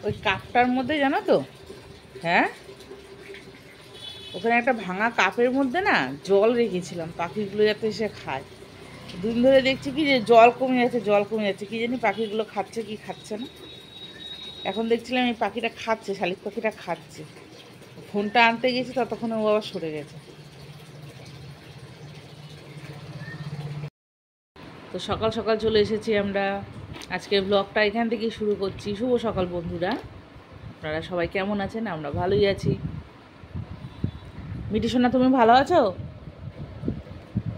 ওই কাপটার মধ্যে জানো তো, হ্যাঁ ওখানে একটা ভাঙা কাপের মধ্যে না জল রেখেছিলাম পাখিগুলো যাতে এসে খায়। দুদিন ধরে দেখছি কি যে জল কমে যাচ্ছে, কি জানি পাখিগুলো খাচ্ছে কি খাচ্ছে না। এখন দেখছিলাম এই পাখিটা খাচ্ছে, শালিক পাখিটা খাচ্ছে। ফোনটা আনতে গেছি ততক্ষণে ও আবার সরে গেছে। তো সকাল সকাল চলে এসেছি আমরা। আজকের ব্লগটা এখান থেকেই শুরু করছি। শুভ সকাল বন্ধুরা, আপনারা সবাই কেমন আছেন? আমরা ভালোই আছি। মিটি সোনা তুমি ভালো আছো?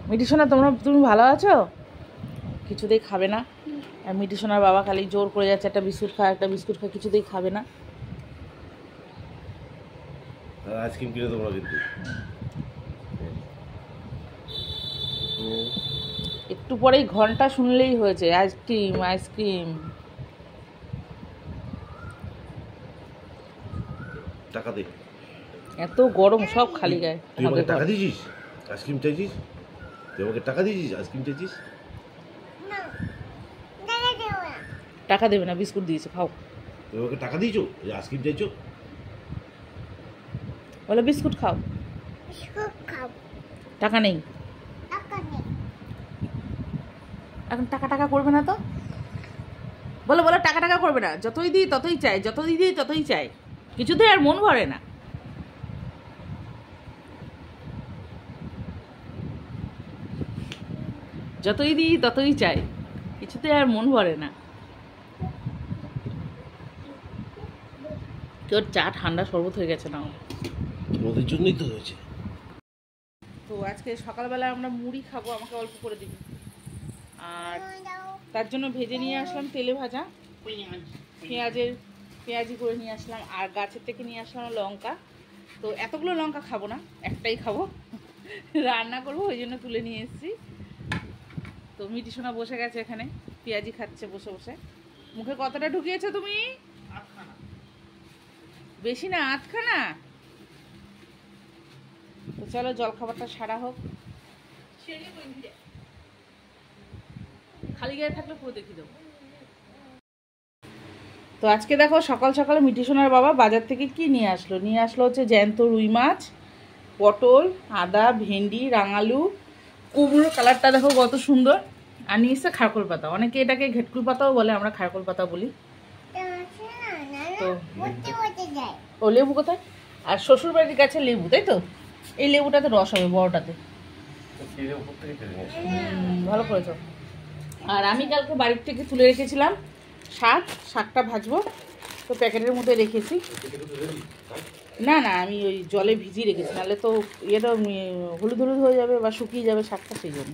মিটি সোনা তুমি ভালো আছো? কিছুতেই খাবে না। আর মিটি সোনার বাবা খালি জোর করে যাচ্ছে একটা বিস্কুট খা, কিছুতেই খাবে না। আইসক্রিম কিনে তোমরা কিন্তু একটু পরেই ঘন্টা শুনলেই হয়েছে আইসক্রিম আইসক্রিম। টাকা দে। এত গরম সব খালি গায়ে। তুই আমাকে টাকা দিয়েছিস? আইসক্রিম চাইছিস? তুই আমাকে টাকা দিয়েছিস? আইসক্রিম চাইছিস? টাকা দেবে না, বিস্কুট দিয়েছে, খাও। তুই আমাকে টাকা দিয়েছো আইসক্রিম চাইছো? বলে বিস্কুট খাও। টাকা নেই এখন, টাকা করবে না তো। বলো টাকা করবে না, যতই দিই ততই চাই, কিছুতেই আর মন ভরে না। যতই দিই ততই চাই, কিছুতে আর মন ভরে না। কেউ চা ঠান্ডা শরবত হয়ে গেছে না, ওদের জন্যই তো হয়েছে। তো আজকে সকালবেলা আমরা মুড়ি খাবো, আমাকে অল্প করে দিবি। আর তার জন্য ভেজে নিয়ে আসলাম তেলে ভাজা পেঁয়াজি করে নিয়ে আসলাম, আর গাছের থেকে নিয়ে আসলাম লঙ্কা। তো এতগুলো লঙ্কা খাবো না, একটাই খাবো, রান্না করবো ওই জন্য তুলে নিয়ে এসেছি। তো মিটি সোনা বসে গেছে এখানে, পেঁয়াজি খাচ্ছে বসে বসে। মুখে কতটা ঢুকিয়েছো তুমি? বেশি না, আধখানা। তো চলো জলখাবারটা সারা হোক। খালি গায়ে থাকলে পুরো দেখিয়ে দেবো। তো আজকে দেখো সকাল সকালে মিটি সোনার বাবা বাজার থেকে কি নিয়ে আসলো হচ্ছে জ্যান্ত রুই মাছ, পটল, আদা, ভেন্ডি, রাঙালু, কুমড়োর কালারটা দেখো কত সুন্দর। আর নিয়ে এসছে খারকোল পাতা, অনেকে এটাকে ঘেটকুল পাতাও বলে, আমরা খারকোল পাতা বলি। তো ও লেবু কোথায়? আর শ্বশুর বাড়ির কাছে লেবু, তাই তো? এই লেবুটাতে রস হবে বড়টাতে। ভালো করেছো। আর আমি কালকে বাড়ির থেকে তুলে রেখেছিলাম শাকটা ভাজবো, তো প্যাকেটের মধ্যে রেখেছি। না আমি ওই জলে ভিজিয়ে রেখেছি, নাহলে তো ইয়েটা হলুদ হয়ে যাবে বা শুকিয়ে যাবে শাকটা, সেই জন্য।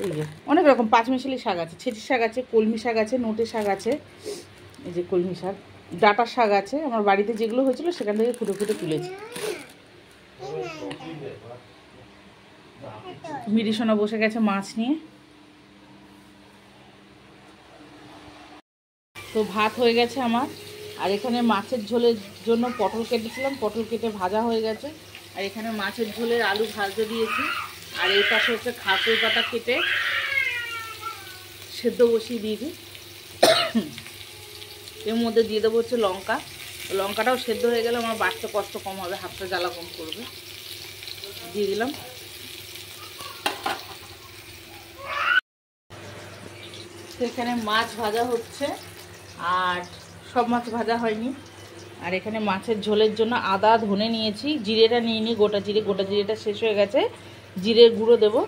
এই যে অনেক রকম পাঁচমিশালি শাক আছে, ছেঁচি শাক আছে, কলমি শাক আছে, নোটে শাক আছে, এই যে কলমি শাক, ডাঁটা শাক আছে। আমার বাড়িতে যেগুলো হয়েছিল সেখান থেকে ফুটে তুলেছি। মিটি সোনা বসে গেছে মাছ নিয়ে। তো ভাত হয়ে গেছে আমার, আর এখানে মাছের ঝোলের জন্য পটল কেটেছিলাম, পটল কেটে ভাজা হয়ে গেছে। আর এখানে মাছের ঝোলের আলু ভাজতে দিয়েছি। আর এই পাশে হচ্ছে খারকোল পাতা কেটে সেদ্ধ বসিয়ে দিয়েছি। এর মধ্যে দিয়ে দেবো হচ্ছে লঙ্কাটাও সেদ্ধ হয়ে গেলে আমার বাড়তে কষ্ট কম হবে, হাতটা জ্বালা কম করবে। দিয়ে দিলাম। তো এখানে মাছ ভাজা হচ্ছে, আর সব মাছ ভাজা হয়নি। আর এখানে মাছের ঝোলের জন্য আদা ধনে নিয়েছি, জিরেটা নিয়ে নিই, গোটা জিরেটা শেষ হয়ে গেছে, জিরের গুঁড়ো দেবো।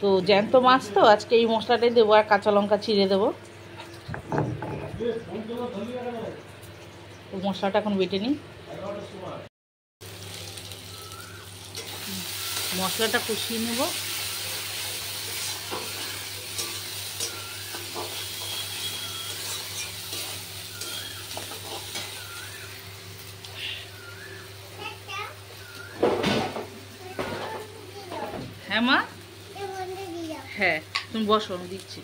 তো জ্যান্ত মাছ তো আজকে এই মশলাটাই দেবো, আর কাঁচা লঙ্কা চিড়ে দেবো। তো মশলাটা এখন বেটে নিই। মশলাটা কষিয়ে নেব। হ্যাঁ মা, হ্যাঁ তুমি বসো, আমি দিচ্ছি।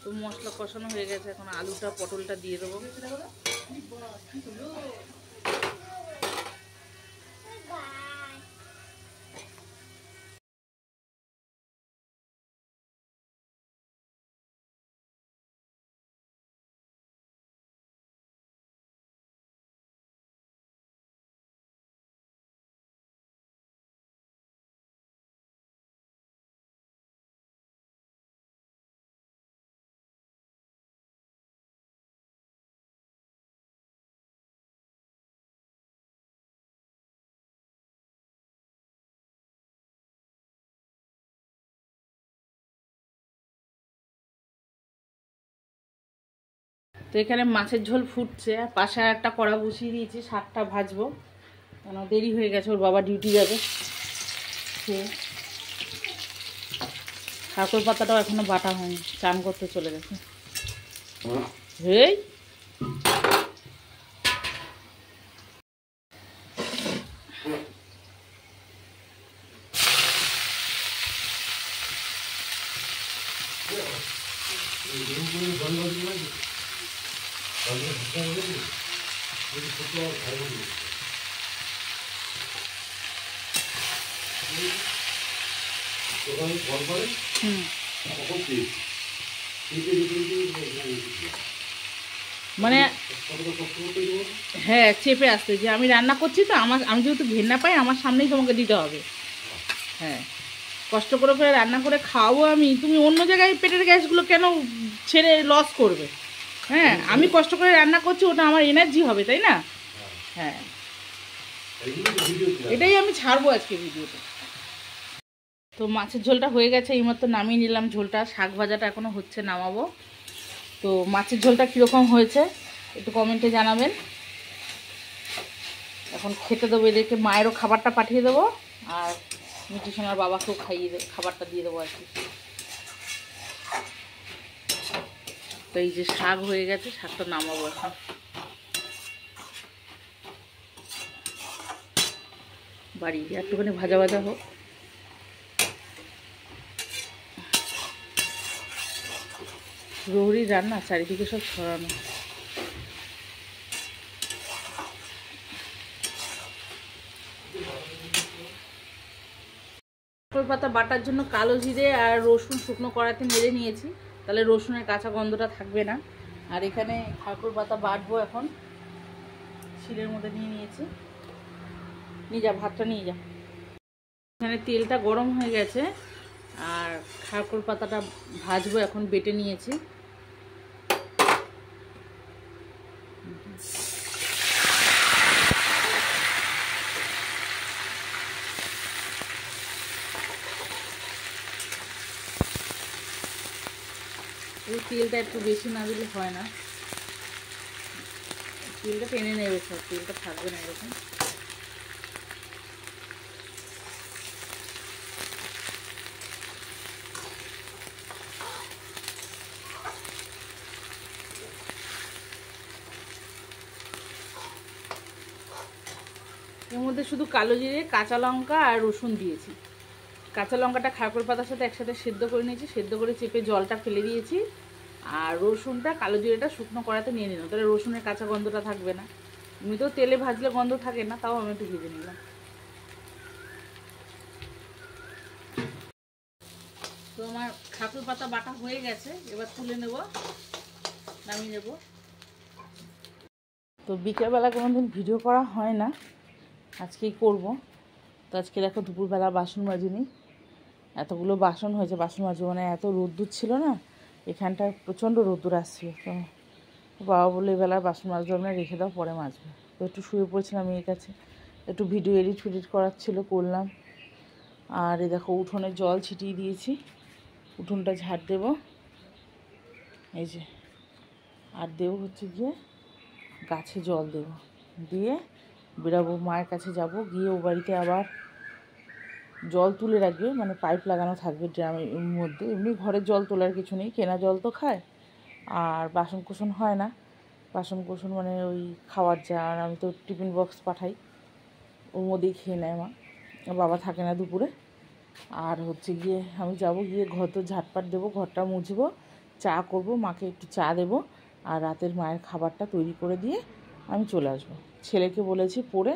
তো মশলা কষানো হয়ে গেছে, এখন আলুটা পটলটা দিয়ে দেবো। তো এখানে মাছের ঝোল ফুটছে, আর পাশে আর একটা কড়া বসিয়ে দিয়েছি, শাকটা ভাজবো, কেন দেরি হয়ে গেছে, ওর বাবা ডিউটি যাবে। ঠাকুর পাতাটাও এখনো বাটা হয়নি, চান করতে চলে গেছে। এই মানে হ্যাঁ, চেপে আসতে যে আমি রান্না করছি, তো আমি যেহেতু ঘেন্না পাই, আমার সামনেই তোমাকে দিতে হবে। হ্যাঁ, কষ্ট করে করে রান্না করে খাওয়াবো আমি, তুমি অন্য জায়গায় পেটের গ্যাসগুলো কেন ছেড়ে লস করবে? হ্যাঁ, আমি কষ্ট করে রান্না করছি, ওটা আমার এনার্জি হবে, তাই না? হ্যাঁ, এটাই আমি ছাড়বো আজকে ভিডিওতে। তো মাছের ঝোলটা হয়ে গেছে, এইমাত্র নামিয়ে নিলাম ঝোলটা, শাক ভাজাটা এখনও হচ্ছে, নামাবো। তো মাছের ঝোলটা কীরকম হয়েছে একটু কমেন্টে জানাবেন। এখন খেতে দেবো এদেরকে, মায়েরও খাবারটা পাঠিয়ে দেবো, আর মিঠু সোনার বাবাকেও খাবারটা দিয়ে দেবো আর কি। তো এই যে শাক হয়ে গেছে, শাকটা নামাবো এখন। বাড়ি একটুখানি ভাজা ভাজা হোক। রৌড়ির রান্না চারিদিকে সব ছড়ানো। ঠাকুর পাতা বাটার জন্য কালো জিরে আর রসুন শুকনো কড়াইতে নেড়ে নিয়েছি, তাহলে রসুনের কাঁচা গন্ধটা থাকবে না। আর এখানে ঠাকুর পাতা বাটবো এখন, শিলের মধ্যে নিয়ে নিয়েছি। নিয়ে যা, ভাতটা নিয়ে যা। এখানে তেলটা গরম হয়ে গেছে, আর ঠাকুর পাতাটা ভাজবো এখন, বেটে নিয়েছি। এই তেলটা একটু বেশি না দিলে হয় না, তেলটা টেনে নেবে সব, তেলটা থাকবে না এরকম। এর মধ্যে শুধু কালো জিরে, কাঁচা লঙ্কা আর রসুন দিয়েছি। কাঁচা লঙ্কাটা ঠাকুর পাতার সাথে একসাথে সেদ্ধ করে নিয়েছি, সেদ্ধ করে চেপে জলটা ফেলে দিয়েছি। আর রসুনটা, কালো জিরেটা শুকনো কড়াতে নিয়ে নিলাম, তাহলে রসুনের কাঁচা গন্ধটা থাকবে না। এমনিতেও তেলে ভাজলে গন্ধ থাকে না, তাও আমি একটু ভেজে নিলাম। তো আমার ঠাকুর পাতা বাটা হয়ে গেছে, এবার তুলে নেব, নামিয়ে নেব। তো বিকেলবেলা কোনোদিন ভিডিও করা হয় না, আজকেই করব। তো আজকে দেখো দুপুরবেলা বাসন মাজিনি, এতগুলো বাসন হয়েছে, বাসন মাজবো মানে এত রোদ্দুর ছিল না, এখানটায় প্রচণ্ড রোদ্দুর আসছিল। তো বাবা বললো এবেলা বাসন মাজবো না, রেখে দাও, পরে মাজবে। তো একটু শুয়ে পড়েছিলাম মেয়ের কাছে, একটু ভিডিও এডিট করার ছিল, করলাম। আর এই দেখো উঠোনে জল ছিটিয়ে দিয়েছি, উঠোনটা ঝাড় দেবো, এই যে। আর দেবো হচ্ছে গিয়ে গাছে জল দেবো, দিয়ে বেরাবো, মায়ের কাছে যাব, গিয়ে ও বাড়িতে আবার জল তুলে রাখবে, মানে পাইপ লাগানো থাকবে ড্রামের মধ্যে। এমনি ঘরের জল তোলার কিছু নেই, কেনা জল তো খায়। আর বাসন কোসন হয় না, বাসন কোসন মানে ওই খাওয়ার জার, আমি তো টিফিন বক্স পাঠাই, ওর মধ্যেই খেয়ে নেয় মা, বাবা থাকে না দুপুরে। আর হচ্ছে গিয়ে আমি যাব, গিয়ে ঘর তো ঝাটপাট দেবো, ঘরটা মুছবো, চা করব, মাকে একটু চা দেবো, আর রাতের মায়ের খাবারটা তৈরি করে দিয়ে আমি চলে আসবো। ছেলেকে বলেছি পড়ে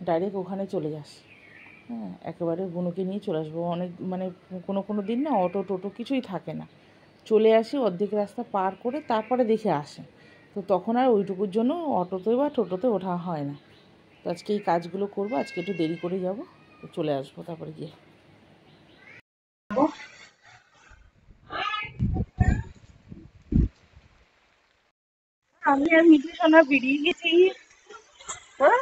ডাইরেক্ট ওখানে চলে যাস, হ্যাঁ, একেবারে বুনুকে নিয়ে চলে আসবো। অনেক মানে কোনো দিন না অটো টোটো কিছুই থাকে না, চলে আসি অর্ধেক রাস্তা পার করে, তারপরে দেখে আসে। তো তখন আর ওইটুকুর জন্য অটোতে বা টোটোতে ওঠা হয় না। তো আজকে এই কাজগুলো করবো, আজকে একটু দেরি করে যাব, তো চলে আসবো তারপরে গিয়ে। আমি আর মিঠু সোনা বেরিয়ে গেছি, হ্যাঁ,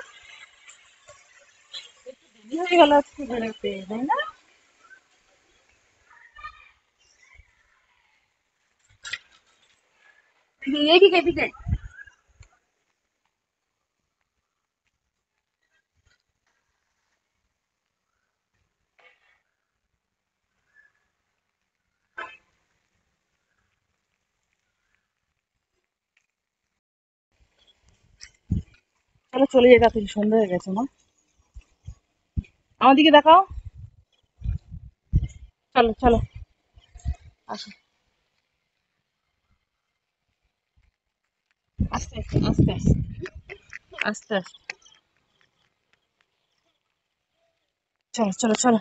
একটু দেরি হয়ে গেল আজকে বেরোতে, তাই না? এদিকে এদিকে চলো চলে যাই তাড়াতাড়ি, সন্ধ্যা হয়ে গেছে মা। আমার দিকে দেখাও। চলো চলো, আসো। আস্তে আস্তে আস্তে আস্তে আস্তে আস্তে। চলো চলো চলো।